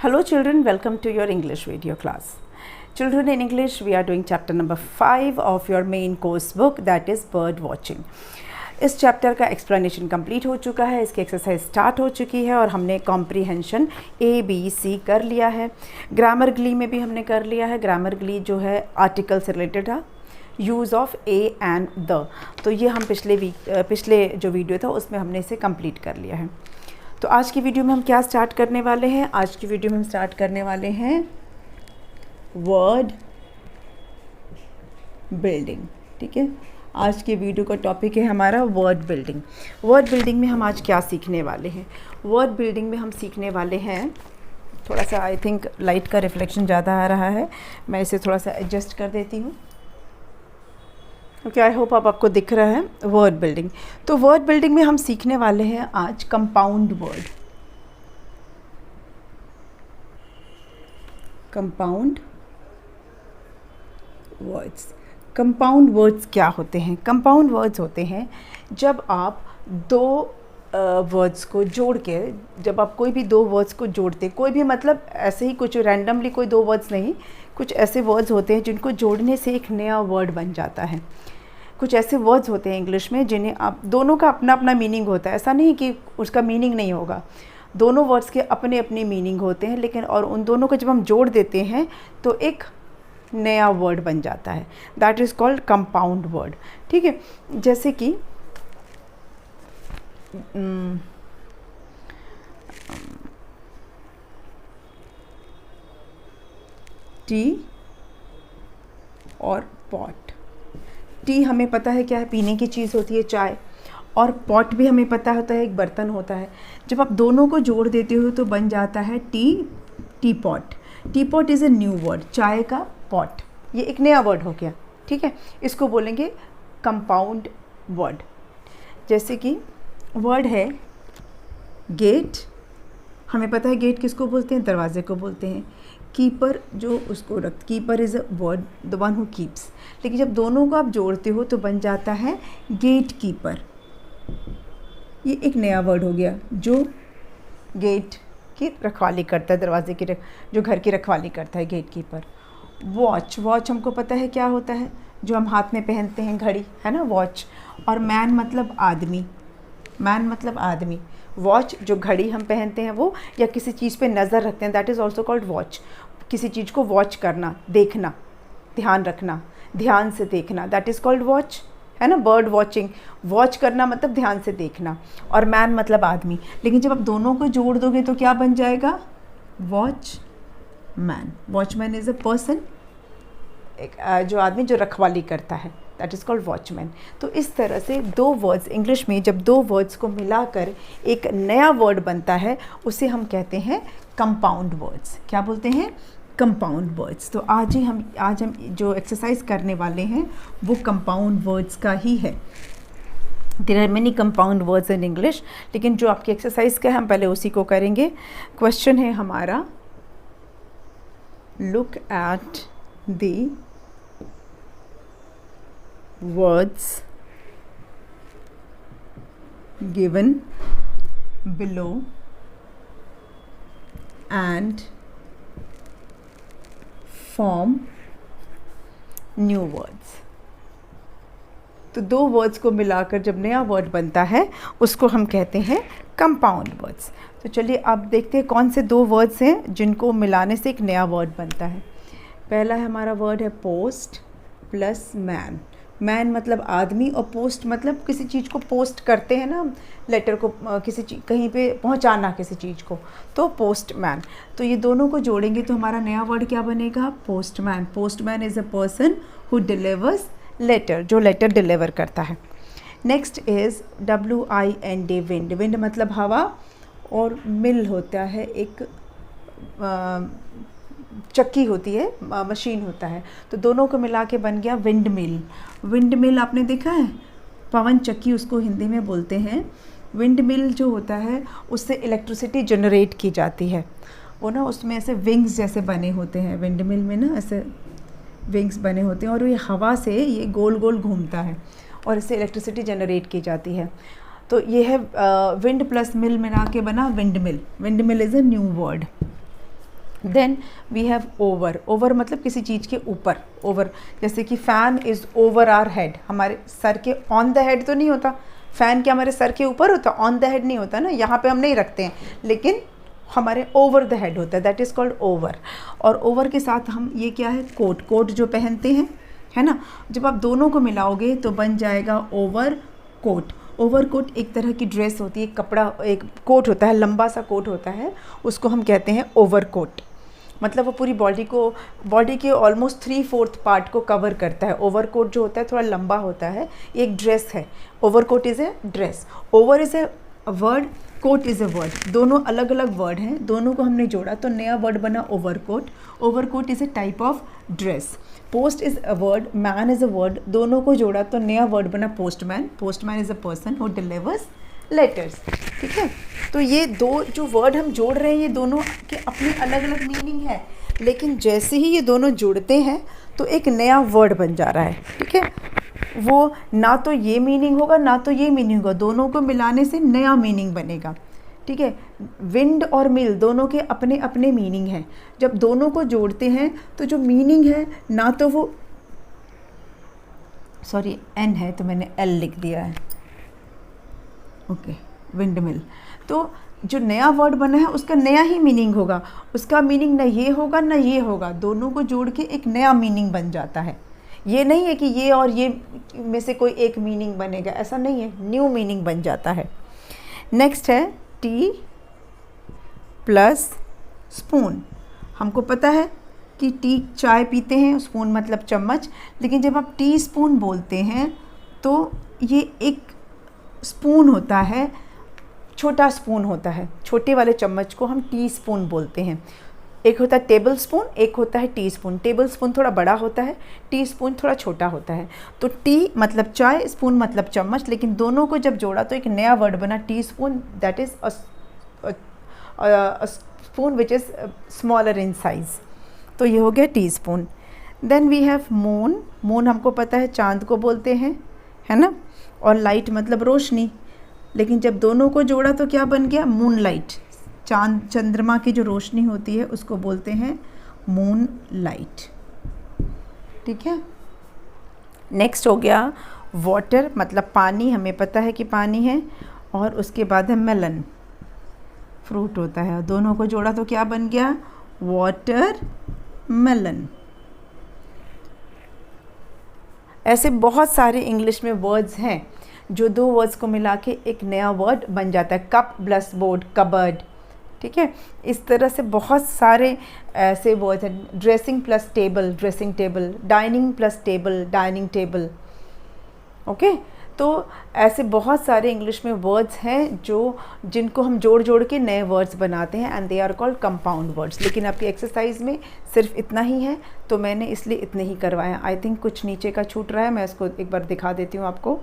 Hello children, welcome to your English video class. Children, in English we are doing chapter number 5 of your main course book, that is bird watching. इस chapter का explanation complete हो चुका है, इसकी exercise start हो चुकी है और हमने कॉम्प्रीहेंशन ABC कर लिया है। ग्रामर ग्ली में भी हमने कर लिया है। ग्रामर ग्ली जो है आर्टिकल से रिलेटेड था, use of A and the, तो ये हम पिछले जो वीडियो था उसमें हमने इसे कंप्लीट कर लिया है। तो आज की वीडियो में हम क्या स्टार्ट करने वाले हैं? आज की वीडियो में हम स्टार्ट करने वाले हैं वर्ड बिल्डिंग। ठीक है, आज के वीडियो का टॉपिक है हमारा वर्ड बिल्डिंग। वर्ड बिल्डिंग में हम आज क्या सीखने वाले हैं? वर्ड बिल्डिंग में हम सीखने वाले हैं, थोड़ा सा आई थिंक लाइट का रिफ्लेक्शन ज़्यादा आ रहा है, मैं इसे थोड़ा सा एडजस्ट कर देती हूँ। ओके, आई होप आपको दिख रहा है। वर्ड बिल्डिंग, तो वर्ड बिल्डिंग में हम सीखने वाले हैं आज compound word. Compound words. Compound words क्या होते हैं? कंपाउंड वर्ड्स होते हैं जब आप दो वर्ड्स को जोड़ के, जब आप कोई भी दो वर्ड्स को जोड़ते, कोई भी मतलब ऐसे ही कुछ रैंडमली कोई दो वर्ड्स नहीं, कुछ ऐसे वर्ड्स होते हैं जिनको जोड़ने से एक नया वर्ड बन जाता है। कुछ ऐसे वर्ड्स होते हैं इंग्लिश में जिन्हें आप, दोनों का अपना अपना मीनिंग होता है, ऐसा नहीं कि उसका मीनिंग नहीं होगा, दोनों वर्ड्स के अपने अपने मीनिंग होते हैं, लेकिन और उन दोनों को जब हम जोड़ देते हैं तो एक नया वर्ड बन जाता है, that is called compound word. ठीक है, जैसे कि टी और पॉट। टी हमें पता है क्या है, पीने की चीज़ होती है, चाय, और पॉट भी हमें पता होता है, एक बर्तन होता है। जब आप दोनों को जोड़ देते हो तो बन जाता है T pot. T pot is a new word, चाय का पॉट, ये एक नया वर्ड हो गया। ठीक है, इसको बोलेंगे कंपाउंड वर्ड। जैसे कि वर्ड है गेट, हमें पता है गेट किसको बोलते हैं, दरवाजे को बोलते हैं। कीपर, जो उसको रख, keeper is a word, the one who keeps, लेकिन जब दोनों को आप जोड़ते हो तो बन जाता है गेट कीपर। ये एक नया वर्ड हो गया, जो गेट की रखवाली करता है, दरवाजे की जो घर की रखवाली करता है, गेट कीपर। वॉच, वॉच हमको पता है क्या होता है, जो हम हाथ में पहनते हैं, घड़ी है ना, वॉच। और मैन मतलब आदमी, मैन मतलब आदमी। वॉच जो घड़ी हम पहनते हैं वो, या किसी चीज़ पे नज़र रखते हैं, that is also called watch. किसी चीज़ को वॉच करना, देखना, ध्यान रखना, ध्यान से देखना, दैट इज़ कॉल्ड वॉच, है ना। बर्ड वॉचिंग, वॉच करना मतलब ध्यान से देखना, और मैन मतलब आदमी। लेकिन जब आप दोनों को जोड़ दोगे तो क्या बन जाएगा? Watch man. Watchman is a person, एक जो आदमी जो रखवाली करता है, दैट इज़ कॉल्ड वॉचमैन। तो इस तरह से दो वर्ड्स, इंग्लिश में जब दो वर्ड्स को मिलाकर एक नया वर्ड बनता है, उसे हम कहते हैं कंपाउंड वर्ड्स। क्या बोलते हैं? Compound words. तो आज हम जो एक्सरसाइज करने वाले हैं वो कंपाउंड वर्ड्स का ही है। There are many compound words in English, लेकिन जो आपकी एक्सरसाइज का है हम पहले उसी को करेंगे। क्वेश्चन है हमारा, look at the words given below and form new words। तो दो वर्ड्स को मिलाकर जब नया वर्ड बनता है उसको हम कहते हैं कंपाउंड वर्ड्स। तो चलिए अब देखते हैं कौन से दो वर्ड्स हैं जिनको मिलाने से एक नया वर्ड बनता है। पहला हमारा वर्ड है पोस्ट प्लस मैन। मैन मतलब आदमी, और पोस्ट मतलब किसी चीज़ को पोस्ट करते हैं ना, लेटर को किसी चीज़ कहीं पे पहुंचाना किसी चीज़ को, तो पोस्ट मैन। तो ये दोनों को जोड़ेंगे तो हमारा नया वर्ड क्या बनेगा? Postman. Postman is a person who delivers letter, जो लेटर डिलीवर करता है। Next is WIND, wind. Wind मतलब हवा, और मिल होता है एक चक्की होती है, मशीन होता है, तो दोनों को मिला के बन गया विंड मिल। विंड मिल आपने देखा है, पवन चक्की उसको हिंदी में बोलते हैं। विंड मिल जो होता है उससे इलेक्ट्रिसिटी जनरेट की जाती है, वो ना उसमें ऐसे विंग्स जैसे बने होते हैं, विंड मिल में ना ऐसे विंग्स बने होते हैं, और ये हवा से ये गोल गोल घूमता है और इससे इलेक्ट्रिसिटी जनरेट की जाती है। तो ये है विंड प्लस मिल मिला के बना wind mill. Wind mill is a new word. Then we have over, over मतलब किसी चीज़ के ऊपर, ओवर, जैसे कि fan is over our head, हमारे सर के ऑन द हेड तो नहीं होता, फ़ैन क्या हमारे सर के ऊपर होता, ऑन द हेड नहीं होता ना, यहाँ पे हम नहीं रखते हैं, लेकिन हमारे ओवर द हेड होता है, दैट इज़ कॉल्ड ओवर। और ओवर के साथ हम ये क्या है, कोट, कोट जो पहनते हैं, है ना, जब आप दोनों को मिलाओगे तो बन जाएगा ओवर कोट। ओवर कोट एक तरह की ड्रेस होती है, कपड़ा, एक कोट होता है, लंबा सा कोट होता है, उसको हम कहते हैं ओवर कोट। मतलब वो पूरी बॉडी के ऑलमोस्ट 3/4 पार्ट को कवर करता है। ओवर कोट जो होता है थोड़ा लंबा होता है, एक ड्रेस है, over coat is a dress, over is a word, coat is a word, दोनों अलग अलग वर्ड हैं, दोनों को हमने जोड़ा तो नया वर्ड बना over coat. Over coat is a type of dress. Post is a word, man is a word, दोनों को जोड़ा तो नया वर्ड बना postman. Postman is a person who delivers letters. ठीक है, तो ये दो जो वर्ड हम जोड़ रहे हैं ये दोनों के अपनी अलग अलग मीनिंग है, लेकिन जैसे ही ये दोनों जुड़ते हैं तो एक नया वर्ड बन जा रहा है। ठीक है, वो ना तो ये मीनिंग होगा ना तो ये मीनिंग होगा, दोनों को मिलाने से नया मीनिंग बनेगा। ठीक है, विंड और मिल दोनों के अपने अपने मीनिंग हैं, जब दोनों को जोड़ते हैं तो जो मीनिंग है ना तो वो, सॉरी एन है तो मैंने एल लिख दिया है, ओके, विंड मिल, तो जो नया वर्ड बना है उसका नया ही मीनिंग होगा, उसका मीनिंग ना ये होगा ना ये होगा, दोनों को जोड़ के एक नया मीनिंग बन जाता है। ये नहीं है कि ये और ये में से कोई एक मीनिंग बनेगा, ऐसा नहीं है, न्यू मीनिंग बन जाता है। नेक्स्ट है टी प्लस स्पून। हमको पता है कि टी चाय पीते हैं, स्पून मतलब चम्मच, लेकिन जब आप टी स्पून बोलते हैं तो ये एक स्पून होता है, छोटा स्पून होता है, छोटे वाले चम्मच को हम टी स्पून बोलते हैं। एक होता है टेबल स्पून, एक होता है टी स्पून। टेबल स्पून थोड़ा बड़ा होता है, टी स्पून थोड़ा छोटा होता है। तो टी मतलब चाय, स्पून मतलब चम्मच, लेकिन दोनों को जब जोड़ा तो एक नया वर्ड बना tea spoon, that is a spoon which is smaller in size. तो ये हो गया tea spoon. Then we have moon. Moon हमको पता है चांद को बोलते हैं, है ना, और लाइट मतलब रोशनी, लेकिन जब दोनों को जोड़ा तो क्या बन गया, मून लाइट। चांद चंद्रमा की जो रोशनी होती है उसको बोलते हैं मून लाइट। ठीक है, नेक्स्ट हो गया वाटर, मतलब पानी, हमें पता है कि पानी है, और उसके बाद है मेलन, फ्रूट होता है, दोनों को जोड़ा तो क्या बन गया, वाटर मेलन। ऐसे बहुत सारे इंग्लिश में वर्ड्स हैं जो दो वर्ड्स को मिला के एक नया वर्ड बन जाता है, कप प्लस बोर्ड, कबर्ड। ठीक है, इस तरह से बहुत सारे ऐसे वर्ड्स हैं। Dressing plus table, dressing table, dining plus table, dining table. Okay, तो ऐसे बहुत सारे इंग्लिश में वर्ड्स हैं जिनको हम जोड़ जोड़ के नए वर्ड्स बनाते हैं, and they are called compound words. लेकिन आपकी एक्सरसाइज में सिर्फ इतना ही है, तो मैंने इसलिए इतने ही करवाया। आई थिंक कुछ नीचे का छूट रहा है, मैं इसको एक बार दिखा देती हूँ आपको।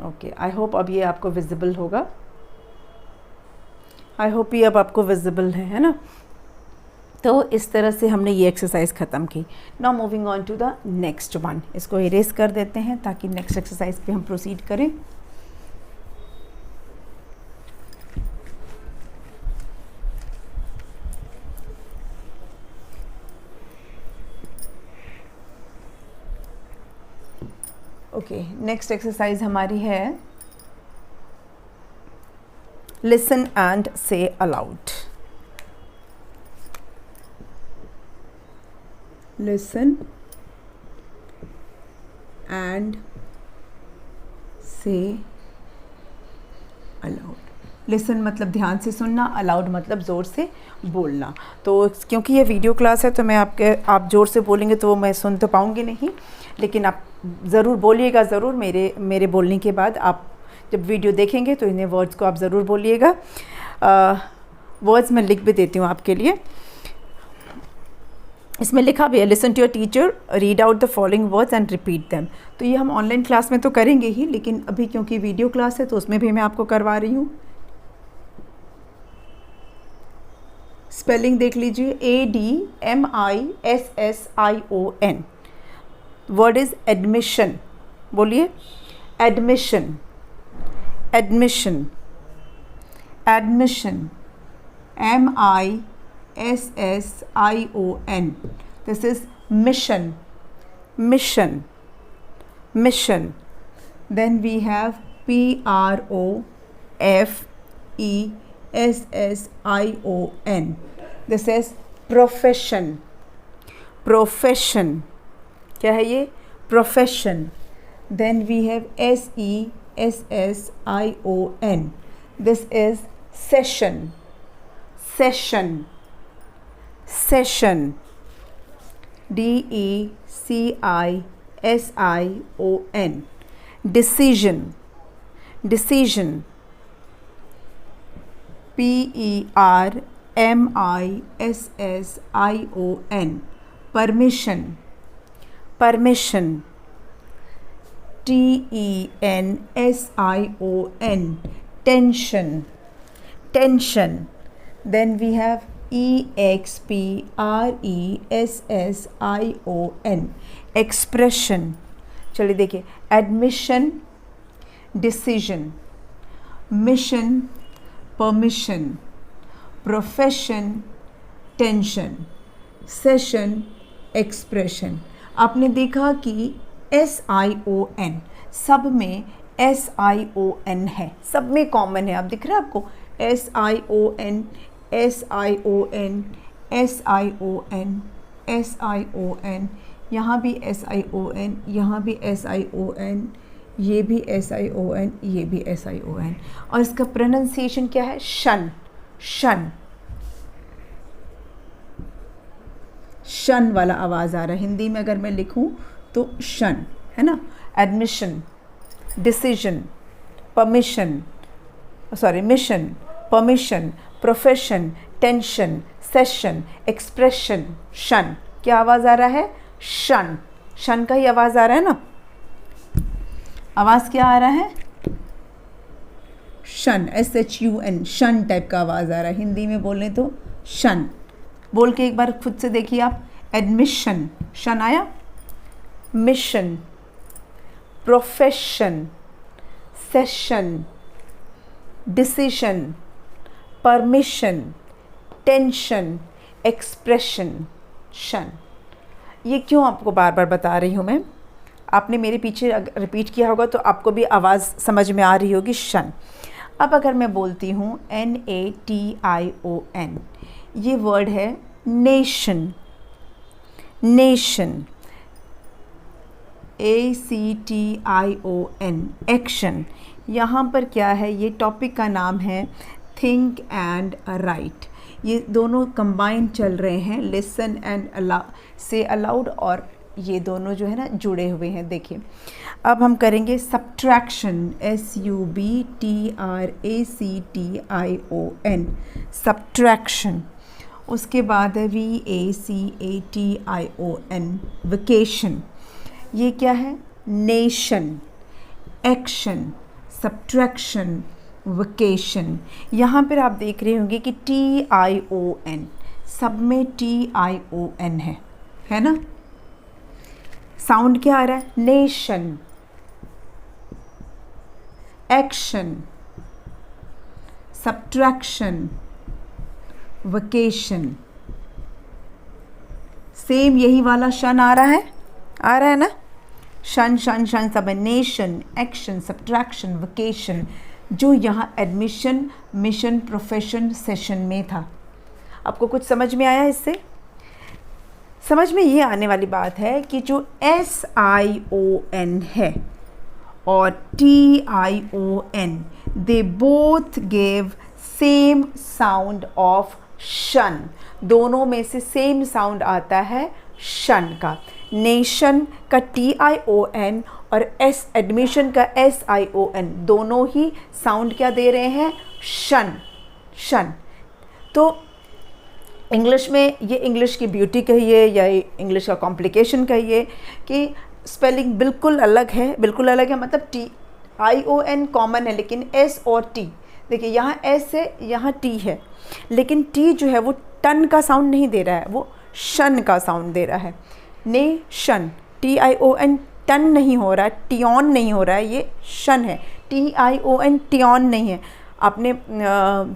ओके, आई होप अब ये आपको विजिबल होगा, आई होप ये अब आपको विजिबल है ना। तो इस तरह से हमने ये एक्सरसाइज ख़त्म की। Now moving on to the next one, इसको इरेज कर देते हैं ताकि नेक्स्ट एक्सरसाइज पे हम प्रोसीड करें। ओके, नेक्स्ट एक्सरसाइज हमारी है लिसन एंड से अलाउड। लिसन एंड से अलाउड। लिसन मतलब ध्यान से सुनना, अलाउड मतलब ज़ोर से बोलना। तो क्योंकि ये वीडियो क्लास है तो आप ज़ोर से बोलेंगे तो वो मैं सुन तो पाऊँगी नहीं, लेकिन आप ज़रूर बोलिएगा, ज़रूर मेरे बोलने के बाद आप जब वीडियो देखेंगे तो इन्हें वर्ड्स को आप ज़रूर बोलिएगा। वर्ड्स मैं लिख भी देती हूँ आपके लिए, इसमें लिखा भी है listen to your teacher, read out the following words and repeat them. तो ये हम ऑनलाइन क्लास में तो करेंगे ही, लेकिन अभी क्योंकि वीडियो क्लास है तो उसमें भी मैं आपको करवा रही हूँ। स्पेलिंग देख लीजिए, ADMISSION। वर्ड इज एडमिशन, बोलिए admission, admission. admission, MISSION. This is mission, mission, mission. Then we have PROFESSION. This is profession, profession. क्या है ये? Profession. Then we have SESSION. This is session, session, session. DECISION. Decision, decision. PERMISSION. Permission, permission. TENSION. Tension, tension. Then we have EXPRESSION. Expression. चलिए देखिए, admission, decision, mission, permission, profession, tension, session, expression. आपने देखा कि SION सब में SION है, सब में कॉमन है. आप दिख रहा है आपको SION, SION, SION, SION. यहाँ भी SION, यहाँ भी SION, ये भी SION, ये भी SION. और इसका प्रोनाउंसिएशन क्या है? शन, शन, शन वाला आवाज़ आ रहा है. हिंदी में अगर मैं लिखूं तो शन है ना. Admission, decision, permission, sorry mission, permission, profession, tension, session, expression, शन. क्या आवाज़ आ रहा है? शन, शन का ही आवाज़ आ रहा है ना. आवाज़ क्या आ रहा है? शन, SHUN, शन टाइप का आवाज़ आ रहा है. हिंदी में बोलें तो शन. बोल के एक बार खुद से देखिए आप. एडमिशन, शन आया. Mission, profession, session, decision, permission, tension, expression, शन. ये क्यों आपको बार बार बता रही हूँ मैं? आपने मेरे पीछे रिपीट किया होगा तो आपको भी आवाज़ समझ में आ रही होगी. शन. अब अगर मैं बोलती हूँ NATION, ये वर्ड है नेशन, नेशन. ACTION, action. यहाँ पर क्या है? ये टॉपिक का नाम है थिंक एंड राइट. ये दोनों कंबाइन चल रहे हैं. लिसन एंड से अलाउड, और ये दोनों जो है ना जुड़े हुए हैं. देखिए अब हम करेंगे सब्ट्रैक्शन, SUBTRACTION, सब्ट्रैक्शन. उसके बाद है VACATION, वेकेशन. ये क्या है? Nation, action, subtraction, vacation. यहाँ पर आप देख रहे होंगे कि TION, सब में TION है ना. साउंड क्या आ रहा है? Nation, action, subtraction, vacation. Same यही वाला शन आ रहा है ना. शन शन शन सब है. नेशन, एक्शन, सब्ट्रैक्शन, वेकेशन, जो यहाँ एडमिशन, मिशन, प्रोफेशन, सेशन में था. आपको कुछ समझ में आया? इससे समझ में ये आने वाली बात है कि जो SION है और TION, they both gave same sound of शन. दोनों में से सेम साउंड आता है शन का. नेशन का TION और एडमिशन का SION, दोनों ही साउंड क्या दे रहे हैं? शन, शन. तो इंग्लिश में ये इंग्लिश की ब्यूटी कहिए या इंग्लिश का कॉम्प्लिकेशन कहिए कि स्पेलिंग बिल्कुल अलग है. बिल्कुल अलग है मतलब TION कॉमन है, लेकिन S और T, देखिए यहाँ S है, यहाँ T है, लेकिन T जो है वो टन का साउंड नहीं दे रहा है, वो शन का साउंड दे रहा है. नेशन, TION टन नहीं हो रहा है, टियोन नहीं हो रहा है, ये शन है. TION टियोन नहीं है. आपने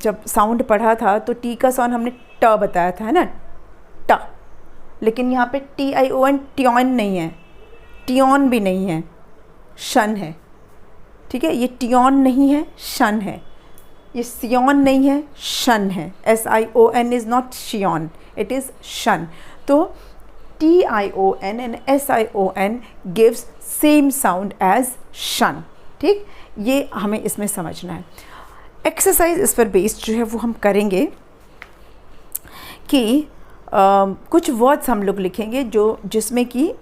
जब साउंड पढ़ा था तो टी का साउंड हमने ट बताया था, है ना, ट, लेकिन यहाँ पे TION ट्योन नहीं है, ट्योन भी नहीं है, शन है, ठीक है। ये ट्योन नहीं है, शन है। ये सियोन नहीं है, शन है। SION is not shion, it is shun. तो TION and SION gives same sound as shun, ठीक। ये हमें इसमें समझना है। एक्सरसाइज इस पर बेस्ड जो है वो हम करेंगे कि कुछ वर्ड्स हम लोग लिखेंगे जिसमें कि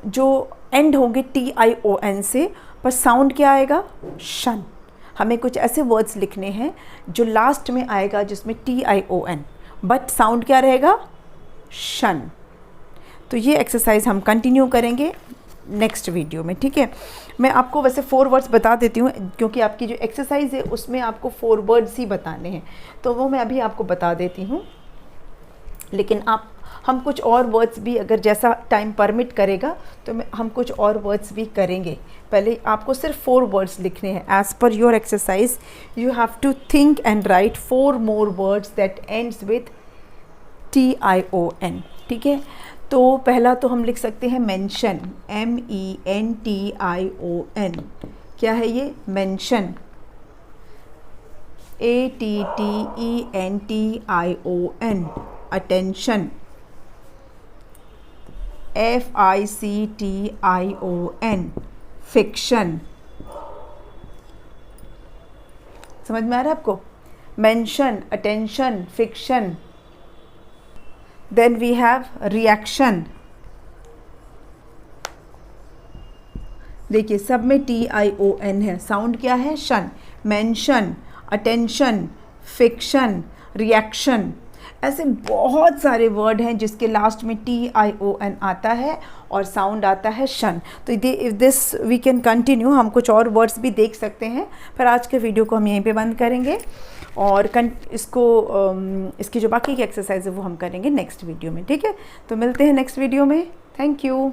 जो एंड होंगे TION से, पर साउंड क्या आएगा, शन। हमें कुछ ऐसे वर्ड्स लिखने हैं जो लास्ट में आएगा जिसमें TION, बट साउंड क्या रहेगा, शन। तो ये एक्सरसाइज हम कंटिन्यू करेंगे नेक्स्ट वीडियो में, ठीक है। मैं आपको वैसे 4 वर्ड्स बता देती हूँ, क्योंकि आपकी जो एक्सरसाइज है उसमें आपको 4 वर्ड्स ही बताने हैं, तो वो मैं अभी आपको बता देती हूँ। लेकिन हम कुछ और वर्ड्स भी, अगर जैसा टाइम परमिट करेगा तो हम कुछ और वर्ड्स भी करेंगे। पहले आपको सिर्फ 4 वर्ड्स लिखने हैं। As per your exercise you have to think and write 4 more words that ends with TION, ठीक है। तो पहला तो हम लिख सकते हैं मेंशन, MENTION। क्या है ये, mention, ATTENTION। Attention, FICTION। Fiction. समझ में आ रहा है आपको, mention, attention, fiction. Then we have reaction. देखिए सब में TION है, साउंड क्या है, शन। मेंशन, अटेंशन, फिक्शन, रिएक्शन, ऐसे बहुत सारे वर्ड हैं जिसके लास्ट में TION आता है और साउंड आता है शन। तो if this we can continue, हम कुछ और वर्ड्स भी देख सकते हैं, पर आज के वीडियो को हम यहीं पे बंद करेंगे और इसकी जो बाकी की एक्सरसाइज है वो हम करेंगे नेक्स्ट वीडियो में, ठीक है। तो मिलते हैं नेक्स्ट वीडियो में। Thank you.